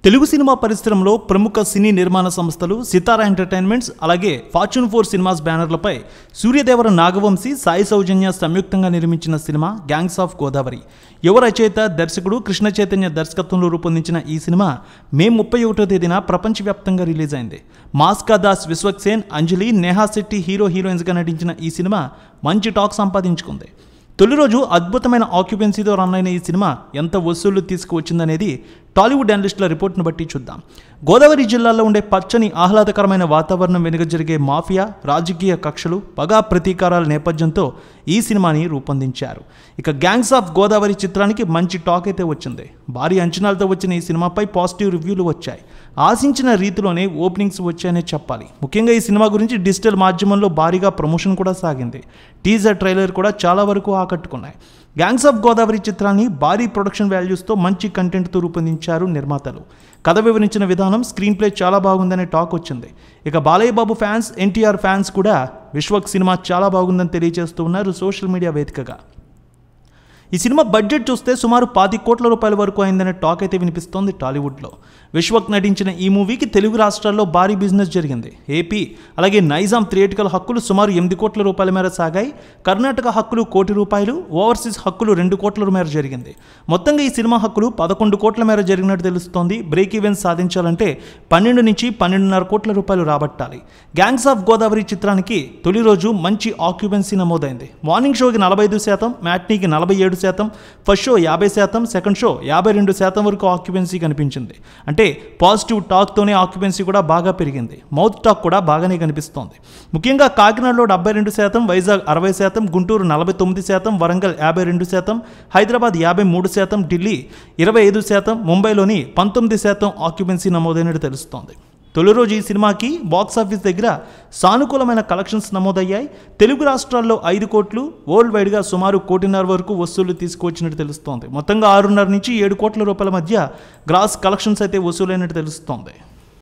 Telugu cinema పరిశ్రమలో ప్రముఖ సినీ నిర్మాణ సంస్థలు సితారా ఎంటర్టైన్మెంట్స్ అలాగే ఫార్చ్యూన్ 4 సినిమాస్ బ్యానర్లపై సూర్యదేవర నాగవంశీ సాయి సౌజన్య సంయుక్తంగా నిర్మించిన సినిమా గ్యాంగ్స్ ఆఫ్ గోదావరి. యువ రచయిత దర్శకుడు కృష్ణ చైతన్య దర్శకత్వంలో రూపొందించిన ఈ సినిమా మే 31వ తేదీన ప్రపంచవ్యాప్తంగా రిలీజ్ అయింది. మాస్కా దాస్, విశ్వక్సేన్, అంజలి, నేహా శెట్టి హీరోయిన్స్గా నటించిన ఈ సినిమా మంచి టాక్ సంపాదించుకుంది. తొలి రోజు అద్భుతమైన ఆక్యుపెన్సీతో రన్ అయిన ఈ సినిమా ఎంత వసూళ్లు తీసుకువచ్చిందనేది టాలీవుడ్ అనలిస్టుల రిపోర్ట్ను బట్టి చూద్దాం. గోదావరి జిల్లాలో ఉండే పచ్చని ఆహ్లాదకరమైన వాతావరణం వెనుక జరిగే మాఫియా, రాజకీయ కక్షలు, పగా ప్రతీకారాల నేపథ్యంతో ఈ సినిమాని రూపొందించారు. ఇక గ్యాంగ్స్ ఆఫ్ గోదావరి చిత్రానికి మంచి టాక్ అయితే వచ్చింది. భారీ అంచనాలతో వచ్చిన ఈ సినిమాపై పాజిటివ్ రివ్యూలు వచ్చాయి. ఆశించిన రీతిలోనే ఓపెనింగ్స్ వచ్చాయనే చెప్పాలి. ముఖ్యంగా ఈ సినిమా గురించి డిజిటల్ మాధ్యమంలో భారీగా ప్రమోషన్ కూడా సాగింది. టీజర్, ట్రైలర్ కూడా చాలా వరకు ఆకట్టుకున్నాయి. గ్యాంగ్స్ ఆఫ్ గోదావరి చిత్రాన్ని భారీ ప్రొడక్షన్ వాల్యూస్తో మంచి కంటెంట్తో రూపొందించారు నిర్మాతలు. కథ వివరించిన విధానం, స్క్రీన్ ప్లే చాలా బాగుందనే టాక్ వచ్చింది. ఇక బాలయ్య బాబు ఫ్యాన్స్, ఎన్టీఆర్ ఫ్యాన్స్ కూడా విశ్వక్ సినిమా చాలా బాగుందని తెలియజేస్తూ ఉన్నారు సోషల్ మీడియా వేదికగా. ఈ సినిమా బడ్జెట్ చూస్తే సుమారు 10 కోట్ల రూపాయల వరకు అయిందనే టాక్ అయితే వినిపిస్తోంది టాలీవుడ్లో. విశ్వక్ నటించిన ఈ మూవీకి తెలుగు రాష్ట్రాల్లో భారీ బిజినెస్ జరిగింది. ఏపీ అలాగే నైజాం థియేటికల్ హక్కులు సుమారు 8 కోట్ల రూపాయల మేర సాగాయి. కర్ణాటక హక్కులు 1 కోటి రూపాయలు, ఓవర్సీస్ హక్కులు 2 కోట్ల మేర జరిగింది. మొత్తంగా ఈ సినిమా హక్కులు 11 కోట్ల మేర జరిగినట్టు తెలుస్తోంది. బ్రేక్ ఈవెన్ సాధించాలంటే 12 నుంచి 12.5 కోట్ల రూపాయలు రాబట్టాలి. గ్యాంగ్స్ ఆఫ్ గోదావరి చిత్రానికి తొలి రోజు మంచి ఆక్యుపెన్సీ నమోదైంది. మార్నింగ్ షోకి 45%, మ్యాట్నీకి 47%, ఫస్ట్ షో 50%, సెకండ్ షో 52% వరకు ఆక్యుపెన్సీ కనిపించింది. అంటే పాజిటివ్ టాక్తోనే ఆక్యుపెన్సీ కూడా బాగా పెరిగింది. మౌత్ టాక్ కూడా బాగానే కనిపిస్తోంది. ముఖ్యంగా కాకినాడలో 72%, వైజాగ్ 60%, గుంటూరు 49%, వరంగల్ 52%, హైదరాబాద్ 53%, ఢిల్లీ 25%, ముంబైలోని 19% ఆక్యుపెన్సీ నమోదైనట్టు తెలుస్తోంది. తొలి రోజు ఈ సినిమాకి బాక్సాఫీస్ దగ్గర సానుకూలమైన కలెక్షన్స్ నమోదయ్యాయి. తెలుగు రాష్ట్రాల్లో 5 కోట్లు, వరల్డ్ వైడ్గా సుమారు 1.5 కోటి వరకు వసూళ్లు తీసుకువచ్చినట్టు తెలుస్తోంది. మొత్తంగా 6.5 నుంచి 7 కోట్ల రూపాయల మధ్య గ్రాస్ కలెక్షన్స్ అయితే వసూలైనట్టు తెలుస్తోంది.